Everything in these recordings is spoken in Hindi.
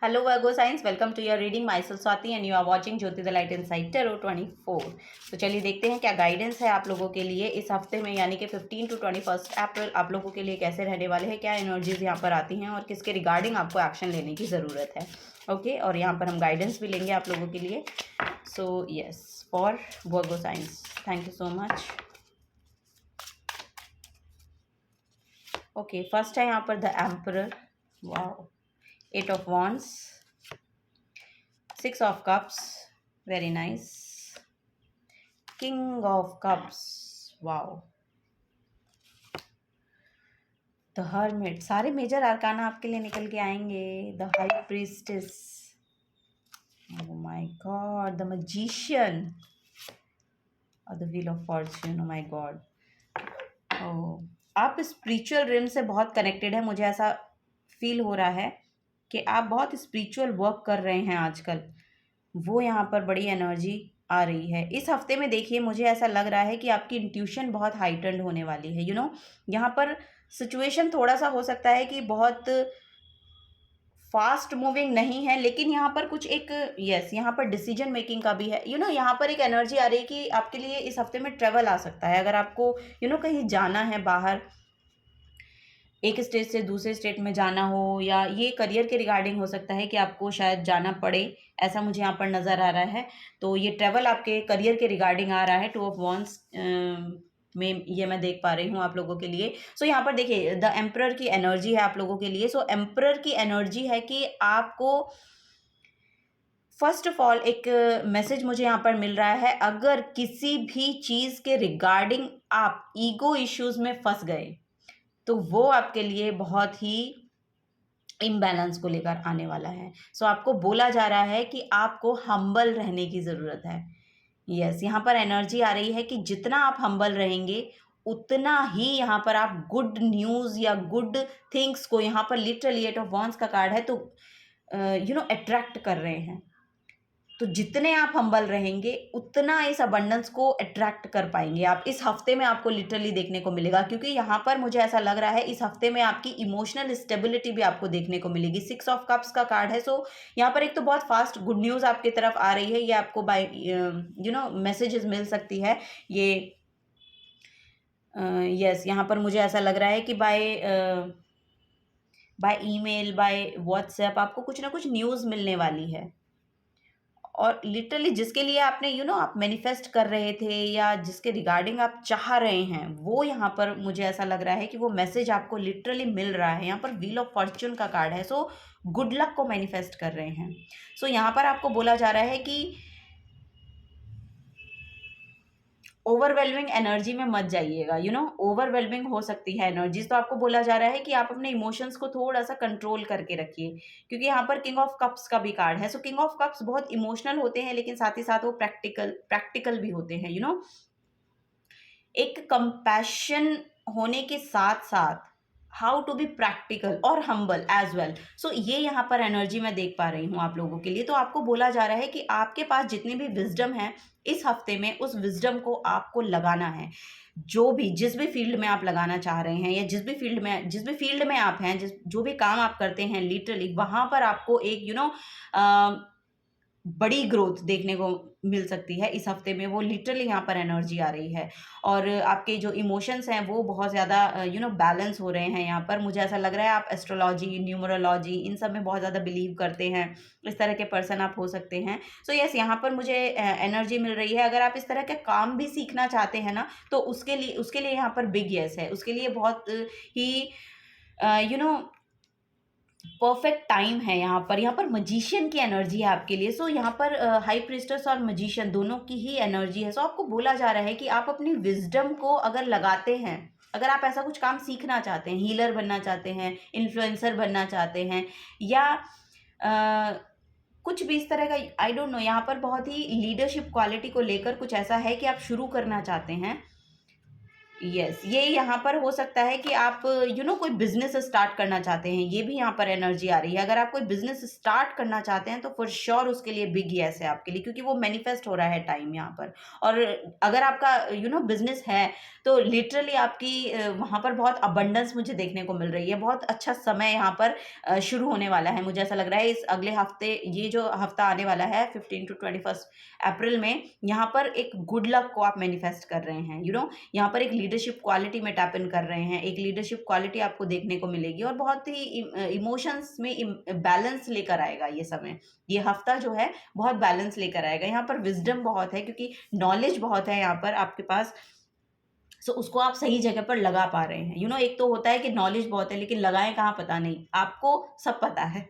Hello Virgo signs, welcome to your reading. Myself Swati and you are watching Jyoti the Light Inside Tarot 24. तो चलिए देखते हैं क्या गाइडेंस है आप लोगों के लिए इस हफ्ते में, यानी कि 15 to 21 अप्रैल आप लोगों के लिए कैसे रहने वाले हैं, क्या एनर्जीज यहाँ पर आती हैं और किसके रिगार्डिंग आपको एक्शन लेने की ज़रूरत है। ओके, और यहाँ पर हम गाइडेंस भी लेंगे आप लोगों के लिए। So yes, for Virgo science, thank you so much. Okay, first है यहाँ पर the emperor. Wow, 8 of Wands, 6 of Cups, very nice, King of Cups, wow, the hermit. सारे मेजर आर्काना आपके लिए निकल के आएंगे। The high priestess, oh my god, the magician और the wheel of fortune. Oh my god, oh आप स्पिरिचुअल रिम से बहुत कनेक्टेड है, मुझे ऐसा फील हो रहा है कि आप बहुत स्पिरिचुअल वर्क कर रहे हैं आजकल, वो यहाँ पर बड़ी एनर्जी आ रही है इस हफ्ते में। देखिए, मुझे ऐसा लग रहा है कि आपकी इंट्यूशन बहुत हाइटन्ड होने वाली है। यहाँ पर सिचुएशन थोड़ा सा हो सकता है कि बहुत फास्ट मूविंग नहीं है, लेकिन यहाँ पर कुछ एक यहाँ पर डिसीजन मेकिंग का भी है। यहाँ पर एक एनर्जी आ रही है कि आपके लिए इस हफ्ते में ट्रेवल आ सकता है। अगर आपको कहीं जाना है बाहर, एक स्टेट से दूसरे स्टेट में जाना हो, या ये करियर के रिगार्डिंग हो सकता है कि आपको शायद जाना पड़े, ऐसा मुझे यहाँ पर नज़र आ रहा है। तो ये ट्रैवल आपके करियर के रिगार्डिंग आ रहा है। 2 of Wands में ये मैं देख पा रही हूँ आप लोगों के लिए। सो यहाँ पर देखिए, द एम्परर की एनर्जी है आप लोगों के लिए। सो एम्परर की एनर्जी है कि आपको फर्स्ट ऑफ ऑल एक मैसेज मुझे यहाँ पर मिल रहा है, अगर किसी भी चीज़ के रिगार्डिंग आप ईगो इश्यूज में फंस गए तो वो आपके लिए बहुत ही इम्बैलेंस को लेकर आने वाला है। सो आपको बोला जा रहा है कि आपको हम्बल रहने की ज़रूरत है। यस, यहाँ पर एनर्जी आ रही है कि जितना आप हम्बल रहेंगे उतना ही यहाँ पर आप गुड न्यूज़ या गुड थिंग्स को, यहाँ पर लिटरली 8 of Wands का कार्ड है, तो अट्रैक्ट कर रहे हैं। तो जितने आप हम्बल रहेंगे उतना इस अबंडेंस को अट्रैक्ट कर पाएंगे आप। इस हफ्ते में आपको लिटरली देखने को मिलेगा, क्योंकि यहाँ पर मुझे ऐसा लग रहा है इस हफ्ते में आपकी इमोशनल स्टेबिलिटी भी आपको देखने को मिलेगी। 6 of Cups का कार्ड है। सो यहाँ पर एक तो बहुत फास्ट गुड न्यूज़ आपकी तरफ आ रही है, ये आपको बाय मैसेजेस मिल सकती है ये। यस, यहाँ पर मुझे ऐसा लग रहा है कि बाय ईमेल, बाय व्हाट्सएप आपको कुछ ना कुछ न्यूज़ मिलने वाली है। और लिटरली जिसके लिए आपने आप मैनिफेस्ट कर रहे थे या जिसके रिगार्डिंग आप चाह रहे हैं, वो यहाँ पर मुझे ऐसा लग रहा है कि वो मैसेज आपको लिटरली मिल रहा है। यहाँ पर व्हील ऑफ फॉर्च्यून का कार्ड है। सो गुड लक को मैनिफेस्ट कर रहे हैं। सो यहाँ पर आपको बोला जा रहा है कि ओवरवेलमिंग एनर्जी में मत जाइएगा। ओवरवेलमिंग हो सकती है एनर्जीज, तो आपको बोला जा रहा है कि आप अपने इमोशंस को थोड़ा सा कंट्रोल करके रखिए, क्योंकि यहाँ पर किंग ऑफ कप्स का भी कार्ड है। सो किंग ऑफ कप्स बहुत इमोशनल होते हैं, लेकिन साथ ही साथ वो प्रैक्टिकल भी होते हैं। एक कंपैशन होने के साथ साथ हाउ टू बी प्रैक्टिकल और हम्बल एज वेल। सो ये यहाँ पर एनर्जी मैं देख पा रही हूँ आप लोगों के लिए। तो आपको बोला जा रहा है कि आपके पास जितनी भी विजडम है इस हफ्ते में, उस विजडम को आपको लगाना है। जिस भी फील्ड में आप लगाना चाह रहे हैं, या जिस भी फील्ड में आप हैं, जो भी काम आप करते हैं, लिटरली वहाँ पर आपको एक बड़ी ग्रोथ देखने को मिल सकती है इस हफ्ते में। वो लिटरली यहाँ पर एनर्जी आ रही है। और आपके जो इमोशंस हैं वो बहुत ज़्यादा बैलेंस हो रहे हैं। यहाँ पर मुझे ऐसा लग रहा है आप एस्ट्रोलॉजी, न्यूमरोलॉजी, इन सब में बहुत ज़्यादा बिलीव करते हैं, इस तरह के पर्सन आप हो सकते हैं। सो यस, यहाँ पर मुझे एनर्जी मिल रही है। अगर आप इस तरह के काम भी सीखना चाहते हैं ना, तो उसके लिए यहाँ पर बिग यस है। उसके लिए बहुत ही परफेक्ट टाइम है। यहाँ पर मजिशियन की एनर्जी है आपके लिए। सो यहाँ पर हाई प्रीस्टेस और मजिशियन दोनों की ही एनर्जी है। सो आपको बोला जा रहा है कि आप अपनी विजडम को अगर लगाते हैं, अगर आप ऐसा कुछ काम सीखना चाहते हैं, हीलर बनना चाहते हैं, इन्फ्लुएंसर बनना चाहते हैं, या कुछ भी इस तरह का, आई डोंट नो, यहाँ पर बहुत ही लीडरशिप क्वालिटी को लेकर कुछ ऐसा है कि आप शुरू करना चाहते हैं, यस, ये यहाँ पर हो सकता है कि आप कोई बिजनेस स्टार्ट करना चाहते हैं, ये भी यहाँ पर एनर्जी आ रही है। अगर आप कोई बिजनेस स्टार्ट करना चाहते हैं तो फॉर श्योर उसके लिए बिग यस है आपके लिए, क्योंकि वो मैनिफेस्ट हो रहा है टाइम यहाँ पर। और अगर आपका बिजनेस है तो लिटरली आपकी वहाँ पर बहुत अबंडेंस मुझे देखने को मिल रही है। बहुत अच्छा समय यहाँ पर शुरू होने वाला है। मुझे ऐसा लग रहा है इस अगले हफ्ते, ये जो हफ्ता आने वाला है 15 to 21 अप्रैल में, यहाँ पर एक गुड लक को आप मैनिफेस्ट कर रहे हैं। यहाँ पर एक लीडरशिप क्वालिटी में टैप इन कर रहे हैं। एक लीडरशिप क्वालिटी आपको देखने को मिलेगी और बहुत ही इमोशंस में बैलेंस लेकर आएगा ये समय। ये हफ्ता जो है बहुत बैलेंस लेकर आएगा। यहाँ पर विजडम बहुत है, क्योंकि नॉलेज बहुत है यहाँ पर आपके पास। सो उसको आप सही जगह पर लगा पा रहे हैं। एक तो होता है कि नॉलेज बहुत है लेकिन लगाएं कहाँ पता नहीं, आपको सब पता है।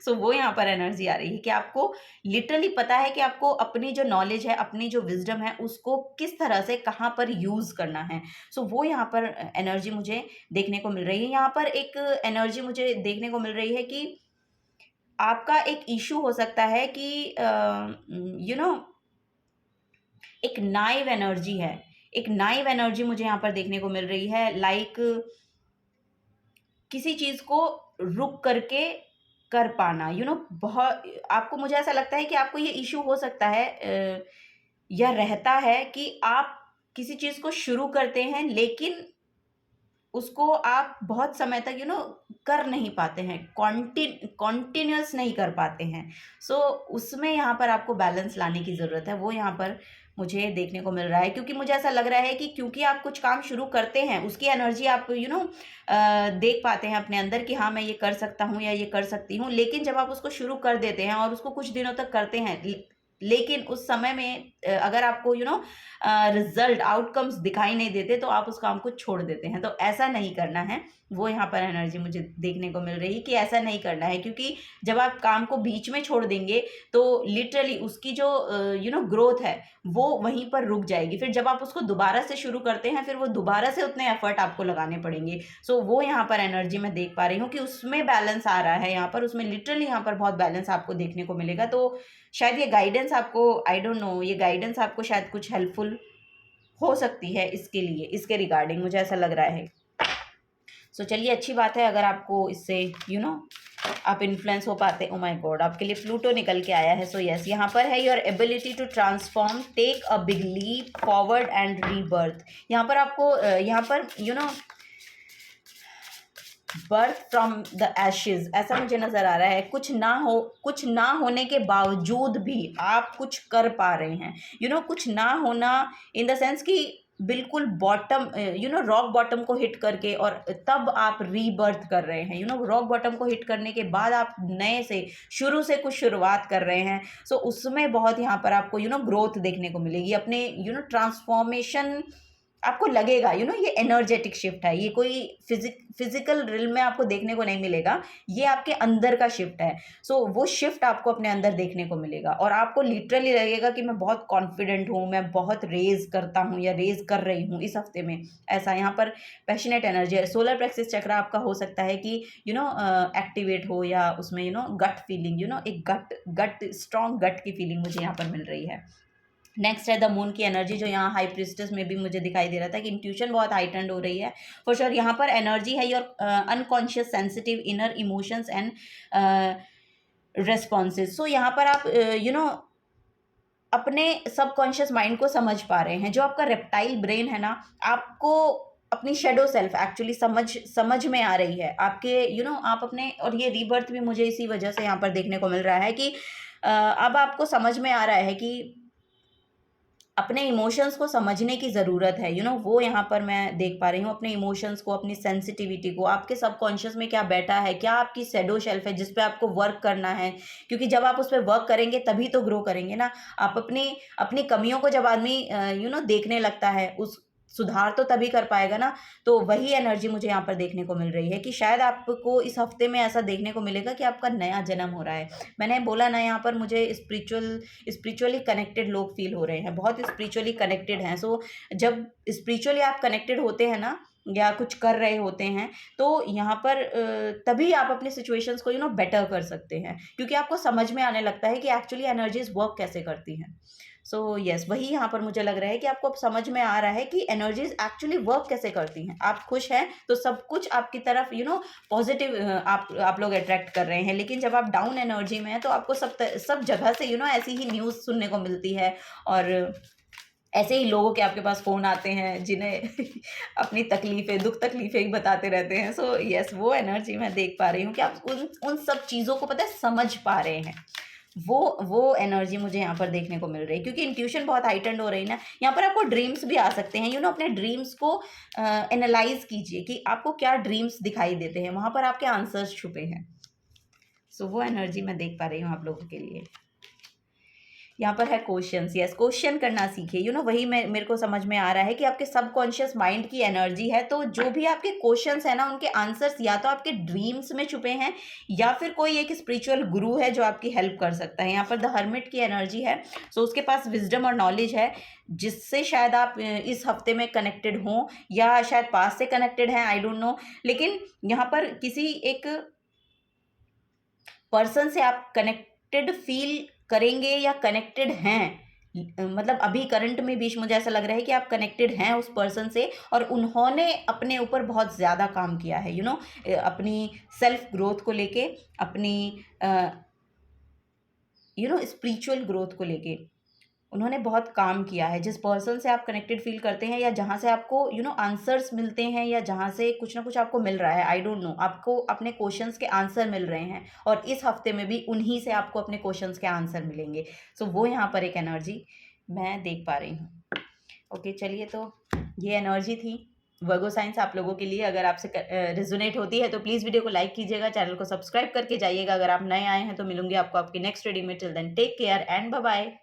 सो वो यहाँ पर एनर्जी आ रही है कि आपको लिटरली पता है कि आपको अपनी जो नॉलेज है, अपनी जो विजडम है, उसको किस तरह से कहाँ पर यूज़ करना है। सो वो यहाँ पर एनर्जी मुझे देखने को मिल रही है। यहाँ पर एक एनर्जी मुझे देखने को मिल रही है कि आपका एक इशू हो सकता है कि एक नाइव एनर्जी है। एक नाइव एनर्जी मुझे यहाँ पर देखने को मिल रही है। लाइक किसी चीज़ को रुक करके कर पाना, बहुत आपको, मुझे ऐसा लगता है कि आपको ये इशू हो सकता है या रहता है कि आप किसी चीज़ को शुरू करते हैं लेकिन उसको आप बहुत समय तक कर नहीं पाते हैं, कॉन्टिन्यूस नहीं कर पाते हैं। सो उसमें यहाँ पर आपको बैलेंस लाने की ज़रूरत है। वो यहाँ पर मुझे देखने को मिल रहा है, क्योंकि मुझे ऐसा लग रहा है कि क्योंकि आप कुछ काम शुरू करते हैं, उसकी एनर्जी आप देख पाते हैं अपने अंदर कि हाँ मैं ये कर सकता हूँ या ये कर सकती हूँ। लेकिन जब आप उसको शुरू कर देते हैं और उसको कुछ दिनों तक करते हैं, लेकिन उस समय में अगर आपको रिजल्ट, आउटकम्स दिखाई नहीं देते तो आप उस काम को छोड़ देते हैं। तो ऐसा नहीं करना है। वो यहाँ पर एनर्जी मुझे देखने को मिल रही है कि ऐसा नहीं करना है, क्योंकि जब आप काम को बीच में छोड़ देंगे तो लिटरली उसकी जो ग्रोथ है वो वहीं पर रुक जाएगी। फिर जब आप उसको दोबारा से शुरू करते हैं, फिर वो दोबारा से उतने एफर्ट आपको लगाने पड़ेंगे। सो वो यहाँ पर एनर्जी मैं देख पा रही हूँ कि उसमें बैलेंस आ रहा है। यहाँ पर उसमें लिटरली यहाँ पर बहुत बैलेंस आपको देखने को मिलेगा। तो शायद ये गाइडेंस आपको, आई डोंट नो, ये गाइडेंस आपको शायद कुछ हेल्पफुल हो सकती है इसके लिए, इसके रिगार्डिंग मुझे ऐसा लग रहा है। सो चलिए, अच्छी बात है अगर आपको इससे आप इन्फ्लुएंस हो पाते। ओ माय गॉड, आपके लिए प्लूटो निकल के आया है। सो यस, यहाँ पर है your ability to transform, take a big leap forward and rebirth. यहाँ पर आपको यहाँ पर बर्थ फ्रॉम द एशेज, ऐसा मुझे नज़र आ रहा है। कुछ ना होने के बावजूद भी आप कुछ कर पा रहे हैं। कुछ ना होना इन द सेंस कि बिल्कुल बॉटम, रॉक बॉटम को हिट करके, और तब आप रीबर्थ कर रहे हैं। रॉक बॉटम को हिट करने के बाद आप नए से, शुरू से कुछ शुरुआत कर रहे हैं। सो उसमें बहुत यहाँ पर आपको ग्रोथ देखने को मिलेगी। अपने ट्रांसफॉर्मेशन आपको लगेगा। ये एनर्जेटिक शिफ्ट है। ये कोई फिजिकल रिल में आपको देखने को नहीं मिलेगा, ये आपके अंदर का शिफ्ट है। सो वो शिफ्ट आपको अपने अंदर देखने को मिलेगा और आपको लिटरली लगेगा कि मैं बहुत कॉन्फिडेंट हूँ, मैं बहुत रेज करता हूँ या रेज कर रही हूँ इस हफ्ते में। ऐसा यहाँ पर पैशनेट एनर्जी है। सोलर प्लेक्सिस चक्र आपका हो सकता है कि एक्टिवेट हो, या उसमें गट फीलिंग, एक गट स्ट्रॉन्ग गट की फीलिंग मुझे यहाँ पर मिल रही है। नेक्स्ट है द मून की एनर्जी, जो यहाँ हाई प्रिस्टेस में भी मुझे दिखाई दे रहा था कि इंट्यूशन बहुत हाइटेंड हो रही है। फॉर श्योर यहाँ पर एनर्जी है your unconscious sensitive inner emotions and responses. So यहाँ पर आप अपने सबकॉन्शियस माइंड को समझ पा रहे हैं। जो आपका रेप्टाइल ब्रेन है ना, आपको अपनी शेडो सेल्फ एक्चुअली समझ में आ रही है आपके। आप अपने, और ये रीबर्थ भी मुझे इसी वजह से यहाँ पर देखने को मिल रहा है कि अब आपको समझ में आ रहा है कि अपने इमोशंस को समझने की ज़रूरत है। वो यहाँ पर मैं देख पा रही हूँ, अपने इमोशंस को, अपनी सेंसिटिविटी को, आपके सबकॉन्शियस में क्या बैठा है, क्या आपकी शैडो शेल्फ है जिस पे आपको वर्क करना है। क्योंकि जब आप उस पर वर्क करेंगे तभी तो ग्रो करेंगे ना। आप अपनी कमियों को जब आदमी देखने लगता है, उस सुधार तो तभी कर पाएगा ना। तो वही एनर्जी मुझे यहाँ पर देखने को मिल रही है कि शायद आपको इस हफ्ते में ऐसा देखने को मिलेगा कि आपका नया जन्म हो रहा है। मैंने बोला ना, यहाँ पर मुझे स्पिरिचुअली कनेक्टेड लोग फील हो रहे हैं, बहुत स्पिरिचुअली कनेक्टेड हैं। सो जब स्पिरिचुअली आप कनेक्टेड होते हैं ना, या कुछ कर रहे होते हैं, तो यहाँ पर तभी आप अपनी सिचुएशंस को बेटर कर सकते हैं, क्योंकि आपको समझ में आने लगता है कि एक्चुअली एनर्जीज वर्क कैसे करती हैं। सो यस, वही यहाँ पर मुझे लग रहा है कि आपको अब समझ में आ रहा है कि एनर्जीज एक्चुअली वर्क कैसे करती हैं। आप खुश हैं तो सब कुछ आपकी तरफ पॉजिटिव आप लोग अट्रैक्ट कर रहे हैं, लेकिन जब आप डाउन एनर्जी में हैं तो आपको सब जगह से ऐसी ही न्यूज़ सुनने को मिलती है, और ऐसे ही लोगों के आपके पास फ़ोन आते हैं जिन्हें अपनी तकलीफ़ें, दुःख तकलीफ़ें ही बताते रहते हैं। सो यस, वो एनर्जी मैं देख पा रही हूँ कि आप उन उन सब चीज़ों को पता है समझ पा रहे हैं। वो एनर्जी मुझे यहाँ पर देखने को मिल रही है, क्योंकि इंट्यूशन बहुत हाइटेंड हो रही है ना। यहाँ पर आपको ड्रीम्स भी आ सकते हैं, अपने ड्रीम्स को एनालाइज़ कीजिए कि आपको क्या ड्रीम्स दिखाई देते हैं, वहाँ पर आपके आंसर्स छुपे हैं। सो वो एनर्जी मैं देख पा रही हूँ आप लोगों के लिए। यहाँ पर है क्वेश्चंस। यस, क्वेश्चन करना सीखिए। वही मेरे को समझ में आ रहा है कि आपके सबकॉन्शियस माइंड की एनर्जी है, तो जो भी आपके क्वेश्चंस है ना, उनके आंसर्स या तो आपके ड्रीम्स में छुपे हैं, या फिर कोई एक स्पिरिचुअल गुरु है जो आपकी हेल्प कर सकता है। यहाँ पर द हर्मिट की एनर्जी है, सो उसके पास विजडम और नॉलेज है, जिससे शायद आप इस हफ्ते में कनेक्टेड हों, या शायद पास से कनेक्टेड हैं, आई डोंट नो। लेकिन यहाँ पर किसी एक पर्सन से आप कनेक्टेड फील करेंगे या कनेक्टेड हैं, मतलब अभी करंट में भी मुझे ऐसा लग रहा है कि आप कनेक्टेड हैं उस पर्सन से, और उन्होंने अपने ऊपर बहुत ज़्यादा काम किया है, अपनी सेल्फ ग्रोथ को लेके, अपनी स्पिरिचुअल ग्रोथ को लेके उन्होंने बहुत काम किया है। जिस पर्सन से आप कनेक्टेड फील करते हैं, या जहाँ से आपको आंसर्स मिलते हैं, या जहाँ से कुछ ना कुछ आपको मिल रहा है, आई डोंट नो, आपको अपने क्वेश्चंस के आंसर मिल रहे हैं, और इस हफ्ते में भी उन्हीं से आपको अपने क्वेश्चंस के आंसर मिलेंगे। सो वो यहाँ पर एक एनर्जी मैं देख पा रही हूँ। ओके, चलिए, तो ये एनर्जी थी वर्गो साइंस आप लोगों के लिए। अगर आपसे रेजोनेट होती है तो प्लीज़ वीडियो को लाइक कीजिएगा, चैनल को सब्सक्राइब करके जाइएगा अगर आप नए आए हैं। तो मिलूंगी आपको आपकी नेक्स्ट रीडिंग में। Till then take care and bye bye.